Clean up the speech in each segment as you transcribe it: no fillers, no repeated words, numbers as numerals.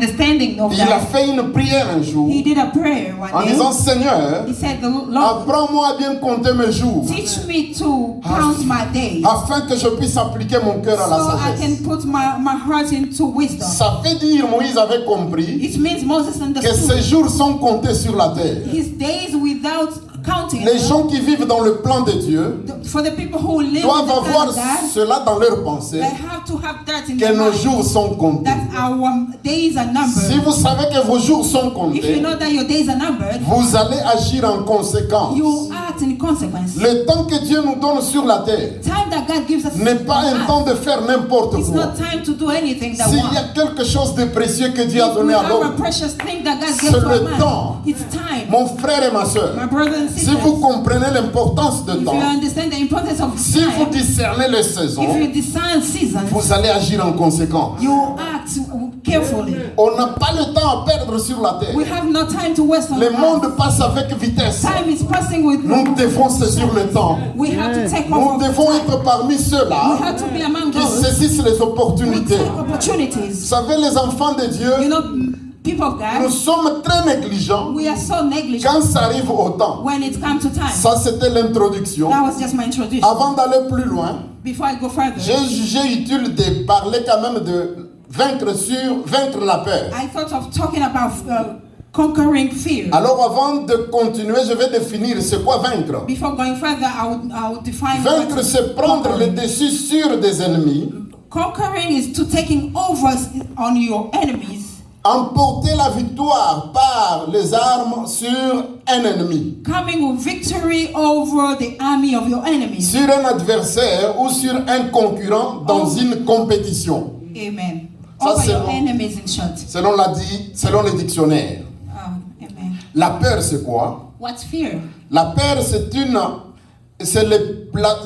understanding of Il a that, fait une prière un jour he did a prayer one en day. disant, Seigneur, He said, Lord, apprends-moi à bien compter mes jours teach me to count my days afin que je puisse appliquer mon cœur à la so I sagesse. can put my heart into wisdom. Ça fait dire, Moïse avait compris It means Moses que understood ses jours sont comptés sur la terre. his days without counting. Les gens qui vivent dans le plan de Dieu For the people who live in doivent the plan avoir of God, cela dans leur pensée, they have to have that in que their nos mind, jours sont comptés. that our days are numbered. Si vous savez que vos jours sont If you comptés, know that your days are numbered, vous allez agir en conséquence. you act in consequence. Le temps que Dieu nous donne sur la terre Time that God gives us n'est pas un on temps earth, de faire n'importe it's quoi. not time to do anything that S'il we y a want. quelque chose de précieux que Dieu a If we donné à have a l'homme, precious thing that God c'est gives to a le man, temps. it's time. Mon frère et ma soeur, My brothers and si sisters, vous comprenez l'importance de if temps, you understand the importance of si vous time, discernez les saisons, if you discern seasons, vous allez agir en conséquence. you act carefully. On n'a pas le temps à perdre sur la terre. We have no time to waste on Le earth. monde passe avec vitesse. Time is passing with Nous devons saisir le temps. We have to take Nous off of devons time. être parmi We ceux-là have to be among qui those saisissent les who opportunités. take Vous opportunities. savez, les enfants de Dieu, You know, people of nous God, sommes très négligents we are so negligent quand ça arrive au temps. when it comes to time. Ça, c'était l'introduction. That was just my introduction. Avant d'aller plus loin, Before I go further, j'ai jugé utile de parler quand même de vaincre la peur. I thought of talking about conquering fear. Alors avant de continuer, je vais définir c'est quoi vaincre. Before going further, I would define Vaincre, what c'est prendre le dessus sur des ennemis, conquering is to taking over on your enemies, emporter la victoire par les armes sur un ennemi, coming with victory over the army of your enemies. sur un adversaire ou sur un concurrent dans une compétition. Amen. Ça, Over c'est your bon. enemies in short. Selon les dictionnaires. Amen. La peur, c'est quoi? What's fear? La peur,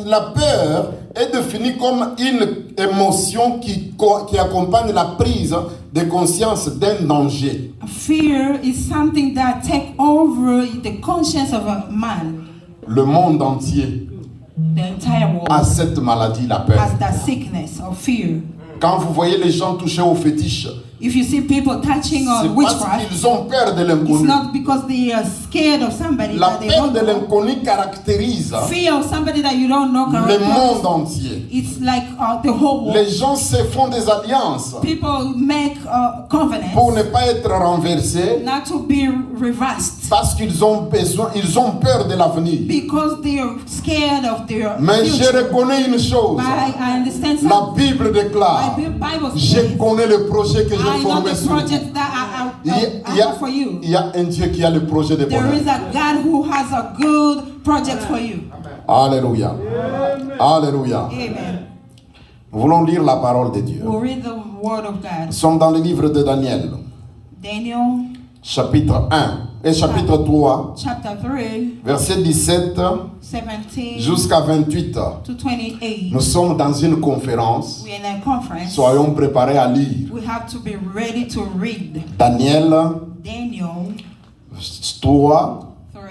la peur est définie comme une émotion qui accompagne la prise de conscience d'un danger. Fear is something that takes over the conscience of a man. Le monde entier The entire world a cette maladie, la peur. has that sickness of fear. Quand vous voyez les gens toucher aux fétiches, If you see people touching c'est on parce witchcraft, qu'ils ont peur de it's l'inconnu. not because they are scared of somebody La that they peur don't de know. l'inconnu caractérise Fear of somebody that you don't know. le monde entier. It's like the whole world. Les gens se font des alliances People make covenants pour ne pas être renversés not to be reversed parce qu'ils ont peur de l'avenir. because they are scared of their Mais je future. reconnais une chose. But I understand La something. Bible déclare, My Bible je says, connais le projet que j'ai I know formé the sur vous. project that I have for you. Il y a un Dieu qui a le projet de There bonheur. is a God who has a good project for you. Alléluia. Alléluia. Amen. Nous voulons lire la parole de Dieu. We'll read the word of God. Nous sommes dans le livre de Daniel, Daniel chapitre 1 et chapitre 3, chapter 3, verset 17 17 jusqu'à 28. to 28. Nous sommes dans une conférence. We're in a conference. Soyons préparés à lire. We have to be ready to read. Daniel Daniel 3, 3,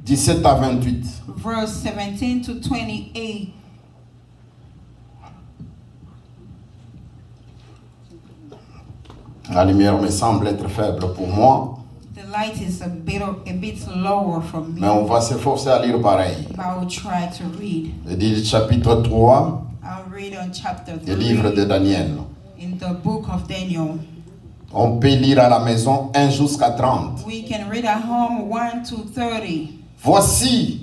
17 à 28. verse 17 to 28. La lumière me semble être faible pour moi, The light is a bit lower from me, mais on va s'efforcer à lire pareil. but I will try to read. Je dis chapitre 3 I'll read on chapter du livre de 3 Daniel. in the book of Daniel. On peut lire à la maison 1 jusqu'à 30. We can read at home 1 to 30. Voici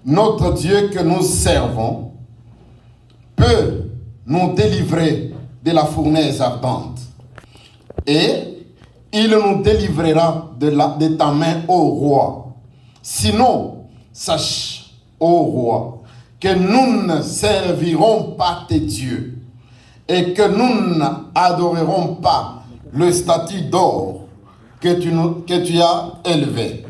notre Dieu que nous servons peut nous délivrer de la fournaise ardente. Et il nous délivrera de ta main, ô roi. Sinon, sache, ô roi, que nous ne servirons pas tes dieux et que nous n'adorerons pas le statut d'or que tu as élevé.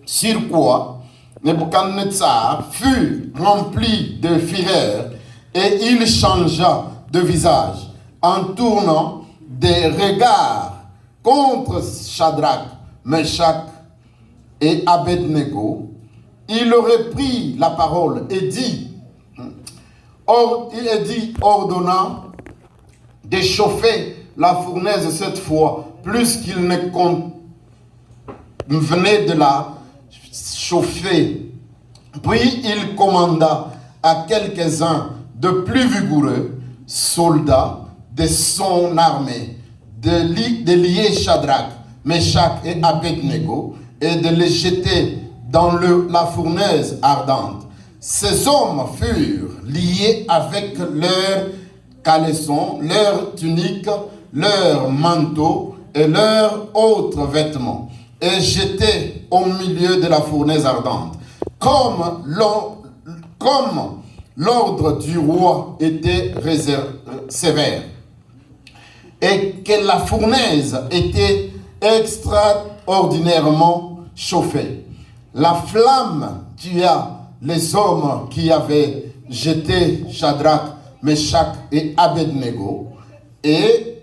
Sur quoi Nebuchadnezzar fut rempli de fureur et il changea de visage en tournant des regards contre Shadrach, Meshach et Abednego. Il aurait pris la parole et dit, ordonnant d'échauffer la fournaise cette fois, plus qu'il ne convenait de la chauffer. Puis il commanda à quelques-uns de plus vigoureux soldats de son armée de lier Shadrach, Meshach et Abednego et de les jeter dans la fournaise ardente. Ces hommes furent liés avec leurs caleçons, leurs tuniques, leurs manteaux et leurs autres vêtements, et jetés au milieu de la fournaise ardente. Comme l'ordre du roi était sévère, et que la fournaise était extraordinairement chauffée, la flamme tua les hommes qui avaient jeté Shadrach, Meshach et Abednego, et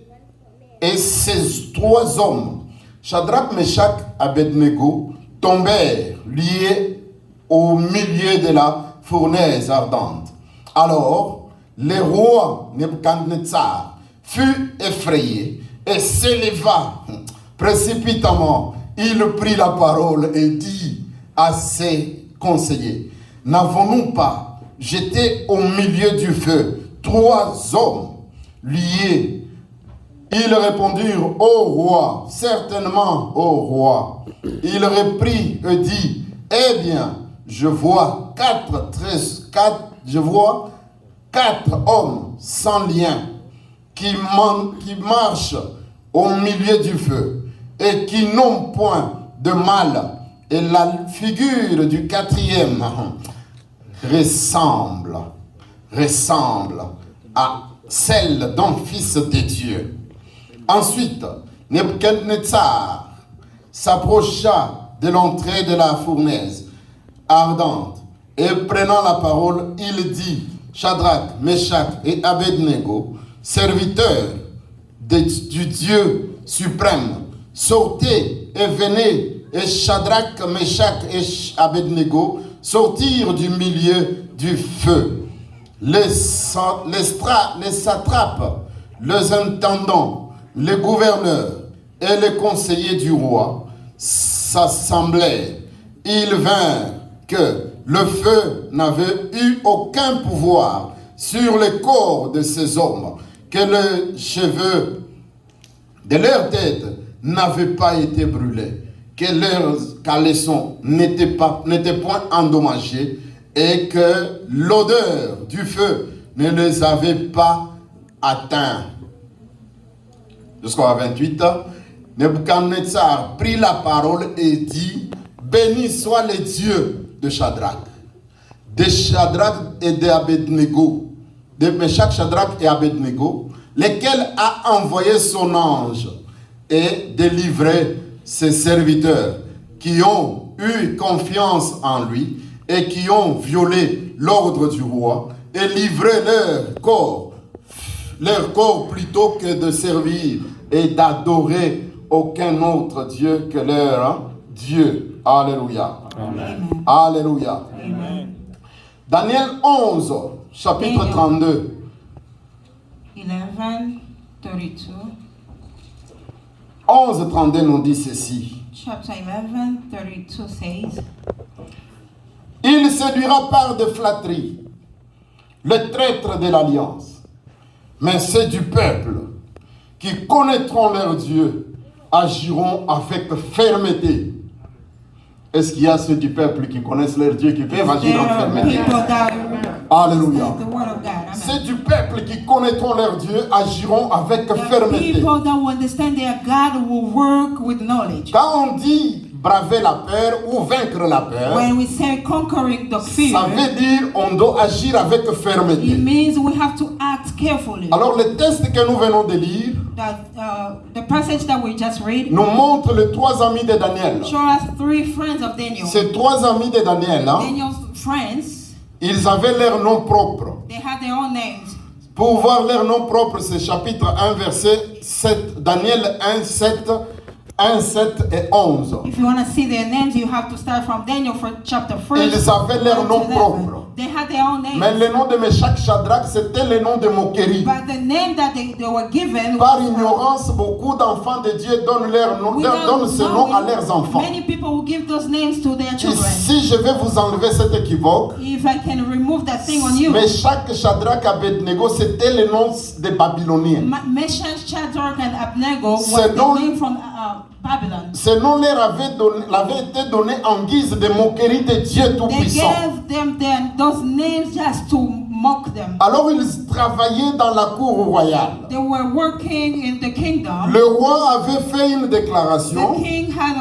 ces trois hommes, Shadrach, Meshach, Abednego, tombèrent liés au milieu de la fournaise ardente. Alors, le roi Nebuchadnezzar fut effrayé et s'éleva précipitamment. Il prit la parole et dit à ses conseillers: n'avons-nous pas jeté au milieu du feu 3 hommes liés? Ils répondirent: ô roi, certainement, ô roi. Il reprit et dit: eh bien, je vois 4 hommes sans lien qui marchent au milieu du feu et qui n'ont point de mal. Et la figure du 4e ressemble à celle d'un fils de Dieu. Ensuite, Nebuchadnezzar s'approcha de l'entrée de la fournaise ardente et prenant la parole, il dit: Shadrach, Meshach et Abednego, serviteurs du Dieu suprême, sortez et venez. Et Shadrach, Meshach et Abednego sortirent du milieu du feu. Les satrapes, les intendants, les gouverneurs et les conseillers du roi s'assemblèrent. Ils vinrent que le feu n'avait eu aucun pouvoir sur les corps de ces hommes, que les cheveux de leur tête n'avaient pas été brûlés, que leurs caleçons n'étaient point endommagés et que l'odeur du feu ne les avait pas atteints. Jusqu'au 28, Nebuchadnezzar prit la parole et dit: béni soit le Dieu de Shadrach, et d'Abednego, de Meshach, Shadrach et Abednego, lequel a envoyé son ange et délivré ses serviteurs qui ont eu confiance en lui et qui ont violé l'ordre du roi et livré leur corps plutôt que de servir et d'adorer aucun autre Dieu que leur Dieu. Alléluia. Amen. Alléluia. Amen. Daniel 11, chapitre 32. 11:32. 11:32 nous dit ceci. Chapter 11:32 says, Il séduira par de flatteries le traître de l'alliance, mais ceux du peuple qui connaîtront leur Dieu agiront avec fermeté. Est-ce qu'il y a ceux du peuple qui connaissent leur Dieu qui peuvent agir there en are fermeté? people that Alléluia. understand the word of God. Amen. Ceux du peuple qui connaîtront leur Dieu agiront avec The fermeté. people that will understand their God will work with knowledge. Quand on dit braver la peur ou vaincre la peur, When we say conquering the fear, ça veut dire on doit agir avec it fermeté. means we have to act carefully. Alors le texte que nous venons de lire The passage that we just read nous montre les 3 amis de Daniel. show us 3 friends of Daniel. Ces 3 amis de Daniel, Daniel's friends, ils avaient leur nom propre. they had their own names. Pour voir leur nom propre, c'est chapitre 1, verset 7. Daniel 1, 7 1, 7 et 11. If you want to see their names, you have to start from Daniel for chapter 1. Ils avaient leur nom propre. They had their own names. Mais le nom de Meshach Shadrach, c'était le nom de moquerie. But the name that they were given Par was, ignorance, beaucoup d'enfants de Dieu donnent ce nom à leurs enfants. many people will give those names to their Et children. si je vais vous enlever cet équivoque, If I can remove that thing on you, Meshach Shadrach Abednego, c'était le nom des Babyloniens. Meshach, Shadrach, and Abednego was C'est the donc- name from Babylon. Ce nom leur avait été donné en guise de moquerie de Dieu They Tout-Puissant. gave them those names just to mock them. Alors ils travaillaient dans la cour royale. They were working in the kingdom. Le roi avait fait une The déclaration king had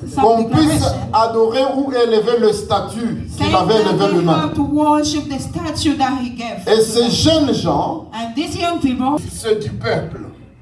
some qu'on puisse declaration adorer ou élever le statut qu'il saying avait that élevé they lui-même. have to worship the statue that he gave. Et ces jeunes gens, And these young people, ceux du peuple,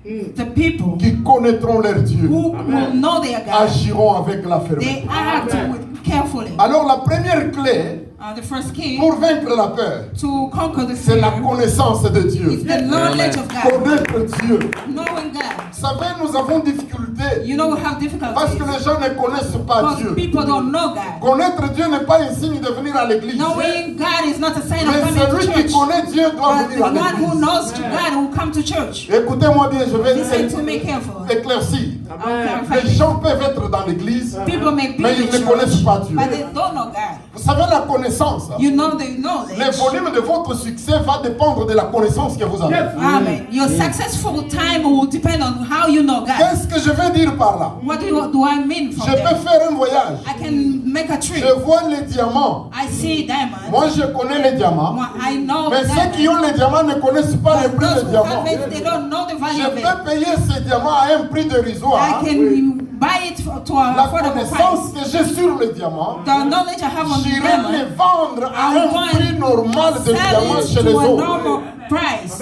the people qui connaîtront leur Dieu, who know their God, agiront avec la they fermeté. act with carefully. Alors la première clé The first key pour vaincre la peur, to conquer the c'est la fear connaissance de is Dieu. the knowledge of God. Connaître Dieu. Knowing God. Vous savez, nous avons difficulté You know we have parce difficulties que les gens ne connaissent pas because Dieu. people don't know God. Connaître Dieu n'est pas un signe de venir à l'église. Knowing God is not a sign of Mais coming to celui qui church. connaît Dieu doit But the venir à one who l'église. knows God will come to church. Écoutez-moi bien, je Listen to me vais carefully. éclaircir. I'll clarify Les this. gens peuvent être dans l'église, People may be mais in ils ne church, connaissent pas Dieu. but they don't know God. Vous savez, la connaissance, You know the le knowledge. volume de votre succès va dépendre de la connaissance que vous avez. Amen. Your successful time will depend on how you know God. Qu'est-ce que je veux dire par là? What do I mean from Je peux that? faire un voyage. I can make a trip. Je vois les diamants. I see diamonds. Moi, je connais les diamants. Well, I know Mais ceux qui diamonds. ont les diamants ne connaissent pas le But prix those des who diamants. have it, they don't know the value Je of it. peux payer ces diamants à un prix dérisoire. I can buy it to an La affordable connaissance price. que j'ai sur les diamants, The knowledge I have on the j'irai diamond, les vendre à I'm un going prix normal de sell diamants it chez les to a autres. normal price.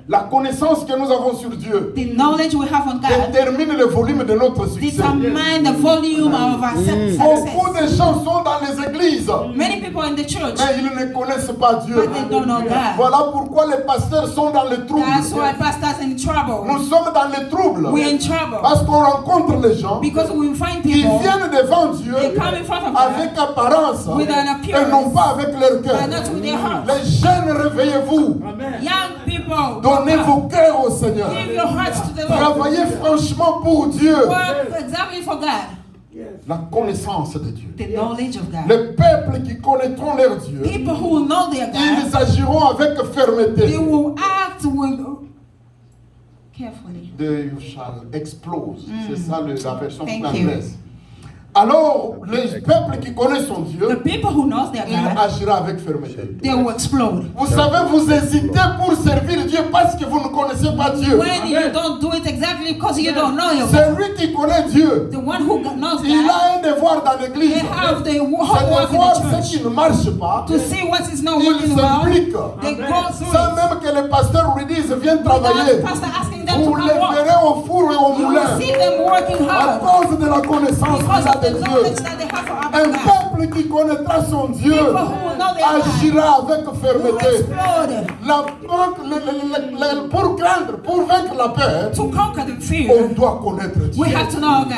La connaissance que nous avons sur Dieu The knowledge we have on God détermine le volume de notre succès. determine the volume of our Beaucoup success. de gens sont dans les églises, Many people in the church, mais ils ne connaissent pas Dieu. but they don't know God. Voilà pourquoi les pasteurs sont dans le trouble. That's why pastors in trouble. Nous sommes dans le trouble We're in trouble parce qu'on rencontre les gens because we find qui people viennent devant Dieu they come in front of avec God, apparence with an appearance, et non pas avec leur cœur. but not with their heart. Les jeunes, réveillez-vous. Young people, Donnez wake up. vos cœurs au Seigneur. Give your hearts to the Lord. Travaillez franchement pour Dieu. Work exactly for God. La connaissance de Dieu. The knowledge of God. Les peuples qui connaîtront leur Dieu, People who know their God, ils agiront avec they fermeté. will act with carefully. De you shall explose. C'est ça la version Thank anglaise. Alors, les peuples qui connaissent son Dieu, The people who knows their il God, agira avec fermeté. they will explode. Vous savez, vous hésitez pour servir Dieu parce que vous ne connaissez pas Dieu. When you don't do it exactly because you don't know your God, Celui qui connaît Dieu, the one who knows il God, a un devoir dans l'église. they have the C'est de homework voir in the ce church qui ne marche pas. to see what is not Il working well. s'implique. They go through Sans it. même que le pasteur lui dise, viens Without travailler. the pastor asking them to Vous les come work. verrez au four et au You moulin. will see them working À hard cause de la connaissance because qu'il a of the de knowledge Dieu. that they have for Un our God. peuple qui connaîtra son Dieu People who know their God agira avec will fermeté. explode. Pour craindre, pour vaincre la peur, To conquer the on fear, doit connaître Dieu. we have to know our God.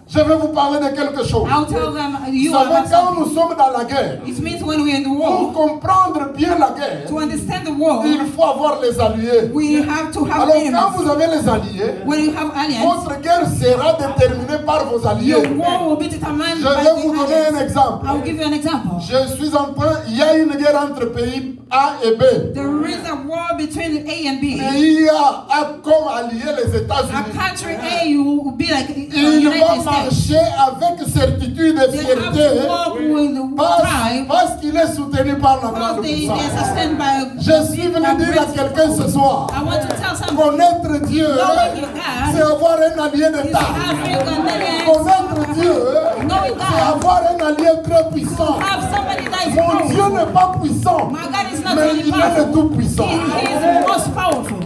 Je vais vous parler de quelque chose. I'll tell them Vous you are savez, not quand something. nous sommes dans la guerre, It means when we're in the pour war, comprendre bien la guerre, to understand the war, il faut avoir les alliés. we have to have Alors quand enemies. vous avez les alliés, When you have alliance, votre guerre sera déterminée par vos your alliés. war will be determined Je by vais vous the donner un alliance. exemple. I'll give you an example. Je suis en train, il y a une guerre entre pays A et B. There is a war between A and B. Pays A comme allié les A États-Unis. country A will be like Il va United States. marcher avec certitude et They have fierté to walk with the tribe parce qu'il est soutenu par la grande because they are puissance. sustained by Je suis venu dire à quelqu'un ce soir, I want to tell something. connaître Dieu, Knowing your God c'est avoir un allié de is taille. having an alliance. Connaître Dieu, Knowing c'est God, avoir un allié très puissant. have somebody that is Mon Dieu powerful. n'est pas puissant, My God is not mais only il est le powerful, tout puissant. He is the most powerful.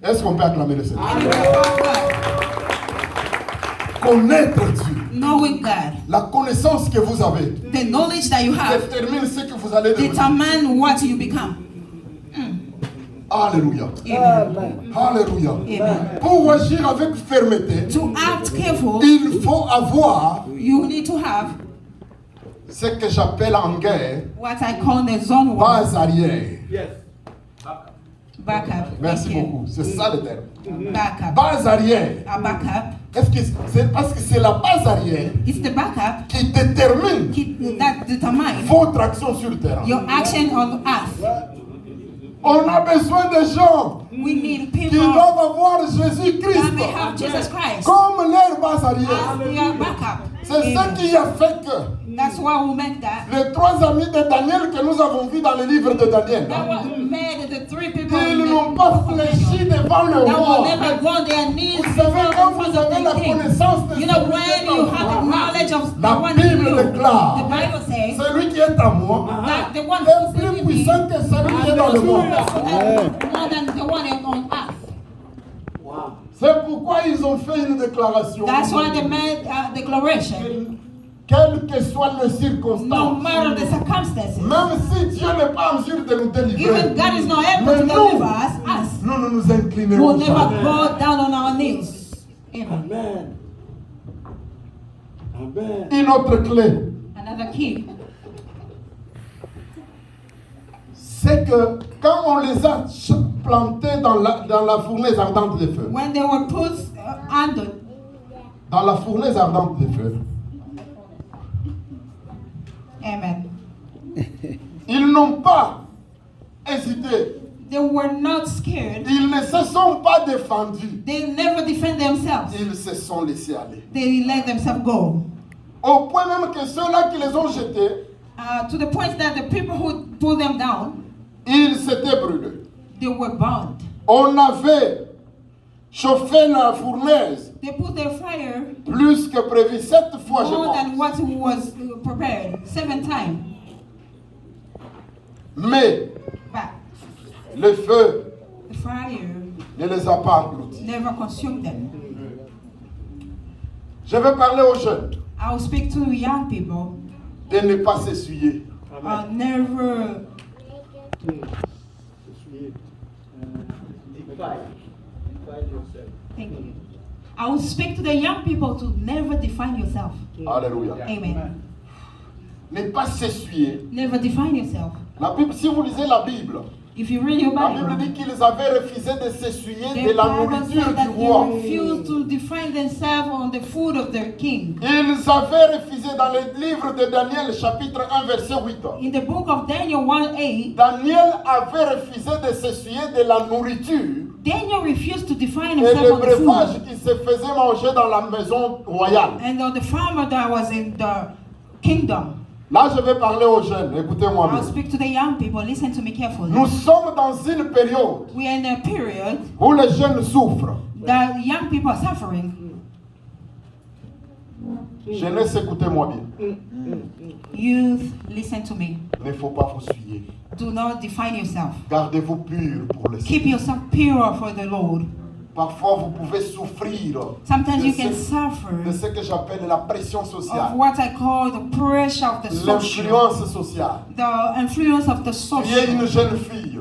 Est-ce qu'on peut acclamer le Seigneur? And we have God. Connaître Dieu. Knowing God, La connaissance que vous avez the knowledge that you have détermine ce que vous allez devenir. determine what you become. Alléluia. Amen. Alléluia. Amen. Pour agir avec fermeté, To act careful, il faut avoir you need to have ce que j'appelle en guerre what I call the zone war base arrière. backup. Merci Thank you. beaucoup. C'est ça le terme. Backup. Base arrière. A backup. Est-ce que c'est parce que c'est la base arrière It's the backup qui détermine that determines votre action sur le terrain. your action on earth. On a besoin de gens We need qui people doivent avoir that Jésus-Christ may have Jesus Christ comme leur base arrière. as their backup. C'est ça Amen. qui a fait que That's why we make that. les trois amis de Daniel que nous avons vus dans le livre de Daniel, That was made the three people ils in the n'ont pas book of fléchi Daniel. devant le That will roi. never go on their knees Vous before savez, in quand front vous of avez la the king. connaissance de You know, celui qui when est you en have the moi, knowledge of la the one in Bible you, déclare, the Bible says celui qui est en moi that the one est who's plus in me puissant que celui qui est dans le monde. more than the one on earth. C'est pourquoi ils ont fait une déclaration. That's why they made a declaration. Quelles que soient les No circonstances, matter the circumstances, même si Dieu n'est pas en mesure de nous délivrer, even God is not able mais to nous, deliver us, nous ne nous we'll inclinerons never jamais. go down on our knees. Amen. Amen. Amen. Une autre clé, Another key, c'est que quand on les a plantés dans la fournaise ardente de feu, when they were put under, dans la fournaise ardente de feu, amen, ils n'ont pas hésité, they were not scared. ils ne se sont pas défendus, They never defend themselves. ils se sont laissés aller. They let themselves go. Au point même que ceux-là qui les ont jetés, To the point that the people who pulled them down, ils s'étaient brûlés. they were bound. On avait chauffé la fournaise They put their fire plus que prévu 7 fois, je more than pense. what was prepared, 7 times. Mais But le feu the fire ne les a pas engloutis. never consumed them. Je vais parler aux jeunes I will speak to young people. de ne pas s'essuyer. Never thank you. I will speak to the young people to never define yourself. Alléluia. Amen. Ne pas s'essuyer. Never define yourself. La Bible, si vous lisez la Bible, If you read your la Bible Bible, dit qu'ils avaient refusé de s'essuyer the de la Bible nourriture said du that roi. they refused to define themselves on the food of their king. Ils avaient refusé dans le livre de Daniel, chapitre 1, verset 8. In the book of Daniel 1:8, Daniel avait refusé de s'essuyer de la nourriture Daniel refused to define et himself le on the breuvage food qui se faisait manger dans la maison royale. and on the farmer that was in the kingdom. Là, je vais parler aux jeunes. Écoutez-moi I'll bien. speak to the young people. Listen to me carefully. Nous sommes dans une période We are in a period où les jeunes souffrent. that young people are suffering. Jeunesse, écoutez-moi bien. Youth, listen to me. Il ne faut pas vous souiller. Do not define yourself. Gardez-vous pur pour le Keep Seigneur. yourself pure for the Lord. Parfois, vous pouvez souffrir Sometimes you de can ce, suffer de ce que j'appelle la pression of sociale, what I call the pressure of the social, l'influence sociale. the influence of the Tu es une social. jeune fille.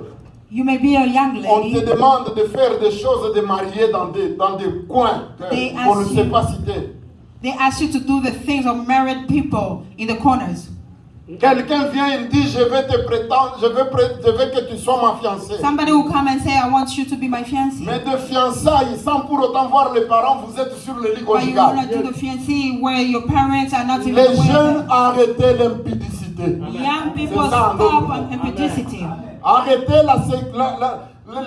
You may be a young On te lady. demande de faire des choses de marier dans des coins They qu'on ne ask sait you- pas citer. They ask you to do the things of married people in the corners. Quelqu'un vient et dit, je vais te prétendre, je veux que tu sois ma fiancée. Somebody will come and say, I want you to be my fiancé. Mais de fiançailles, sans pour autant voir les parents, vous êtes sur le lit But you want conjugal. to do the fiancé where your parents are not even Les aware. jeunes, arrêtez l'impudicité. Young people C'est ça, stop donc. on impudicity. Arrêtez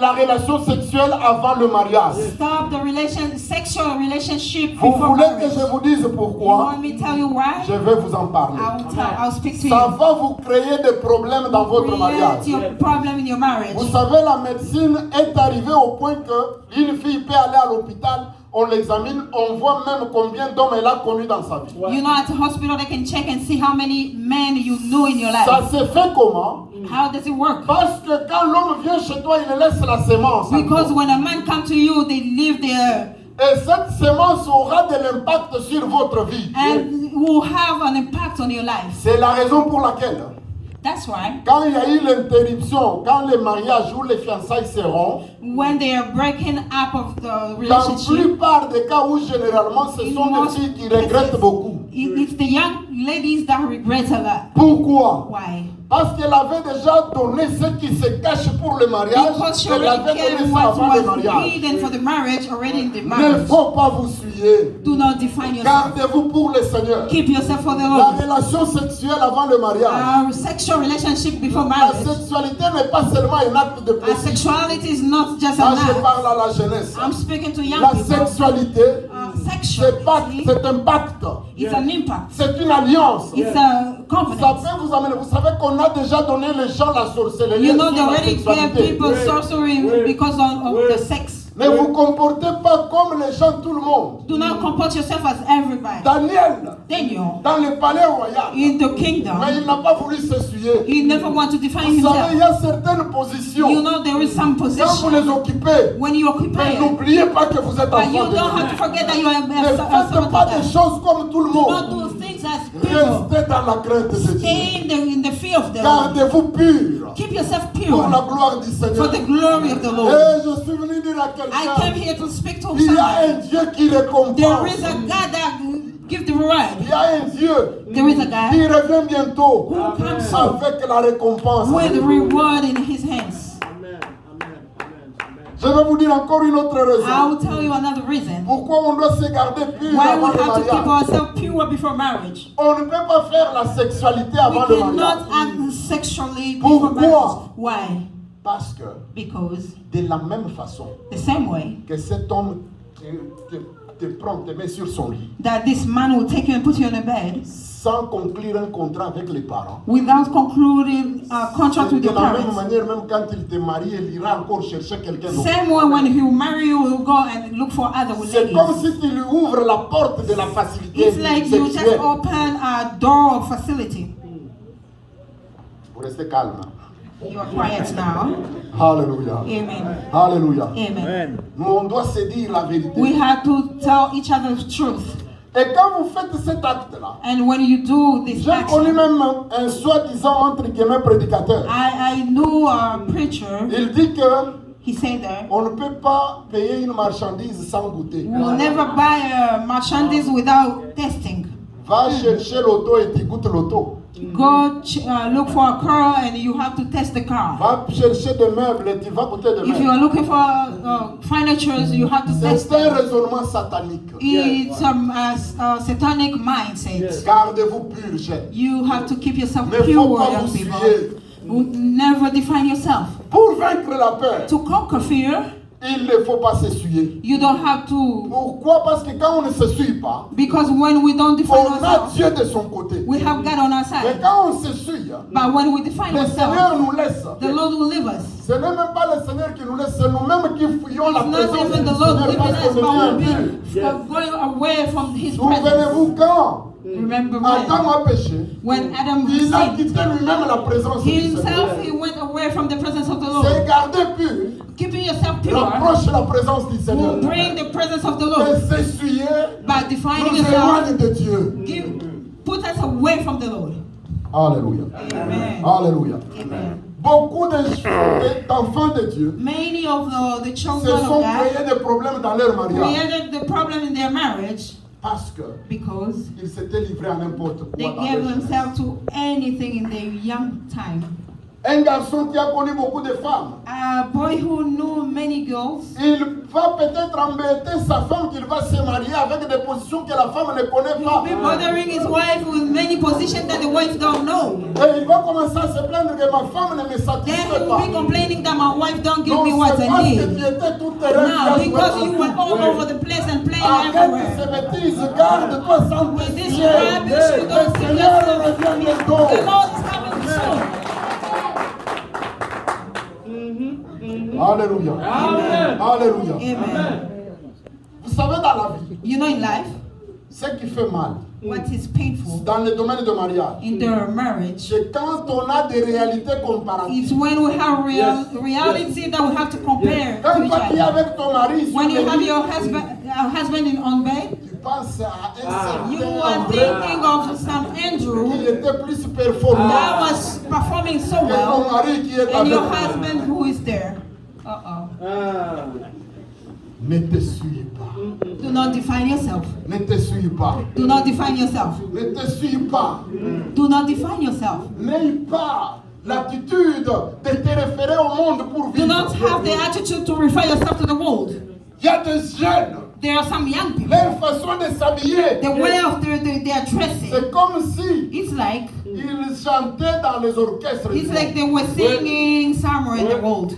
la relation sexuelle avant le mariage. Stop the sexual relationship Vous before voulez que marriage. je vous dise You pourquoi? want me to tell you why? Je vais vous en parler. I'll speak to Ça you. va vous créer des problèmes dans votre mariage. Create your problem in your marriage. Vous savez, la médecine est arrivée au point que une fille peut aller à l'hôpital, on l'examine, on voit même combien d'hommes elle a connu dans sa vie. You know, at the hospital they can check and see how many men you know in your Ça life. se fait comment? How does it work? Parce que quand l'homme vient chez toi, il laisse la sémence. Because encore. when a man comes to you, they leave their Et cette sémence aura de l'impact sur votre vie. and will have an impact on your life. C'est la raison pour laquelle That's why Quand il y a eu l'interruption, quand les mariages ou les fiançailles se rompent, when they are breaking up of the dans la relationship, plupart des cas où généralement ce in sont des most filles qui regrettent beaucoup. it's the young ladies that regret a lot. Pourquoi? Why? Parce qu'elle avait déjà donné ce qui se cache pour le mariage, Because she elle avait already donné gave ça what avant le was mariage. hidden for the marriage already in the Ne marriage. faut pas vous souiller. Do not define yourself. Gardez-vous pour le Seigneur. Keep yourself for the La Lord. relation sexuelle avant le mariage. Sexual relationship before La marriage. sexualité n'est pas seulement un acte de plaisir. Sexuality is not just Là, an je act. parle à la jeunesse. I'm speaking to young La people. sexualité, Sexuality c'est un pacte. is an impact. C'est une alliance. It's a Ça confidence. peut vous amener. Vous savez qu'on a déjà donné les gens la sorcellerie You know, sur they la already gave sexualité. people sorcery because of the sex. Ne vous comportez pas comme les gens, tout le monde. Do not comport yourself as everybody. Daniel, Daniel, dans le palais royal, in the kingdom, mais il n'a pas voulu s'essuyer. he never want to define Vous savez, il y himself. a certaines positions. You know, there is some Quand vous position les occupez, when you occupy mais it, n'oubliez pas que vous êtes but you enfant de don't Dieu. have to forget that you are Ne a faites servant pas of des God. choses comme tout le Do not monde. do things as people. Restez dans la crainte de Dieu. Stay in the fear of the Lord. Gardez-vous pur Keep yourself pour la pure gloire du for Seigneur. the glory of the Lord. Et je suis venu dire à I quelqu'un, came here to speak to il y a somebody. un Dieu qui récompense. There is a God that gives the reward. Il y a un Dieu There is a qui God revient bientôt who comes soon avec la récompense. with reward in his hands. Je vais vous dire encore une autre I raison. will tell you another reason Pourquoi on doit se garder pur why avant we le have to keep mariage. ourselves pure before marriage. On ne peut pas faire la sexualité We avant le cannot mariage. act sexually before Pourquoi? marriage. Why? Parce que Because de la même façon the same way que cet homme te prend, te met sur son lit, that this man will take you and put you on a bed sans conclure un contrat avec les parents. without concluding a contract with De your la même parents. manière, même quand il te marie, il ira encore chercher quelqu'un d'autre. Same way when he will marry you, he will go and look for other C'est comme ladies. si tu lui ouvres la porte de la facilité It's like you just sexuelle. open a door of facility. Vous restez calme. You are quiet now. Alléluia. Amen. Alléluia. Amen. Mais on doit se dire la vérité. We have to tell each other the truth. Et quand vous faites cet acte-là, And when you do this j'ai connu action, même un soi-disant entre guillemets prédicateur. I knew a preacher, Il dit que he said that on ne peut pas payer une marchandise sans goûter. we will never buy a merchandise without testing. Va chercher l'auto et tu goûtes l'auto. Go look for a car and you have to test the car. Va chercher des meubles et tu vas goûter des If you meubles. are looking for furniture, you have to test C'est un them. raisonnement satanique. It's a satanic mindset. Gardez-vous pur, cher. You have to keep yourself Ne faut pure, pas young vous people. souiller. Never define yourself. Pour vaincre la peur, To conquer fear, il ne faut pas s'essuyer. you don't have to, Pourquoi? Parce que quand on ne s'essuie pas, because when we don't define on a ourselves, Dieu de son côté. we have God on our Mais side. quand on s'essuie, But when we define le Seigneur ourselves, nous laisse. the Lord will leave us. Ce n'est même pas le Seigneur qui nous laisse, c'est nous-mêmes qui fouillons la It's not présence even du the Lord Seigneur leaving parce us, qu'on but we'll devient be impur. going away from His presence. Souvenez-vous quand Remember Adam a péché, when Adam il a sinned, quitté lui-même la présence du himself, Seigneur. he went away from the presence of the C'est Lord. garder pur, Keeping yourself pure rapproche la présence du Seigneur. will bring the presence of the Et Lord. s'essuyer By defining nous yourself, éloigne de Dieu. put us away from the Lord. Alléluia. Amen. Alléluia. Amen. Beaucoup d'enfants de Dieu Many of the se children of sont God créés des problèmes dans leur mariage created the problem in their marriage parce que because ils s'étaient livrés à n'importe they quoi dans gave leur jeunesse. themselves to anything in their young time. Un garçon qui a connu beaucoup de femmes, A boy who knew many girls, il va peut-être embêter sa femme qu'il va se marier avec des positions que la femme ne connaît he pas. will be bothering his wife with many positions that the wife don't know. Et il va commencer à se plaindre que ma femme ne me Then satisfait he will pas. be complaining that my wife don't give Non, me what c'est I parce que need. tu étais tout terrain. Now, because you were all over the place and playing Arrête everywhere. ces bêtises, garde-toi sans With this t'essuyer. rubbish, you Le don't see Seigneur yourself. revient The bientôt. Lord is coming soon. Alléluia. Amen. Alléluia. Amen. Vous savez, dans la vie, You know, in life, ce qui fait mal, what is painful dans le domaine de mariage, in the marriage c'est quand on a des réalités comparatives. is when we have reality that we have to compare Quand to each toi qui es other. avec ton mari, sur When you le have lit, your husband on bed, tu penses à un you certain are André. thinking of some Andrew true, qui était plus performant that was performing so que ton well, mari qui est and your avec toi. husband who is there. Uh-oh. Ne te suis pas. Do not define yourself. Ne te suis pas. Do not define yourself. Ne te suis pas. Do not define yourself. N'aie pas l'attitude de te référer au monde pour Do not vivre. have the attitude to refer yourself to the world. Il y a des jeunes, There are some young people. leur façon de s'habiller, The way of their dressing. c'est comme si It's like ils chantaient dans les orchestres. it's like they were singing somewhere in the world.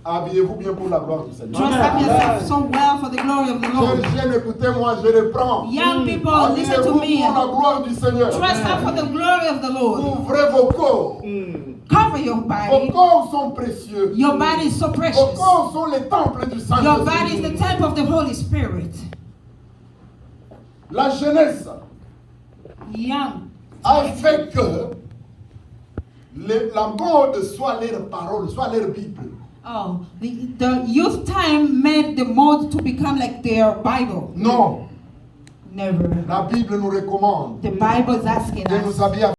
Habillez-vous bien pour la gloire du Seigneur. Dress up yourself so well for the glory of the Lord. Jeunes, écoutez-moi, je reprends. Young people, listen to Habillez-vous me. pour la gloire du Seigneur. Dress up for the glory of the Lord. Ouvrez vos corps. Cover your Vos body. corps sont précieux. Your body is so Vos precious. corps sont les temples du Your body is Saint-Esprit. the temple of the Holy Spirit. La jeunesse Young. a fait que la mode soit leur parole, soit leur Bible. Oh, the youth time made the mode to become like their Bible. Non, Never. la Bible nous recommande The Bible is asking de us nous habiller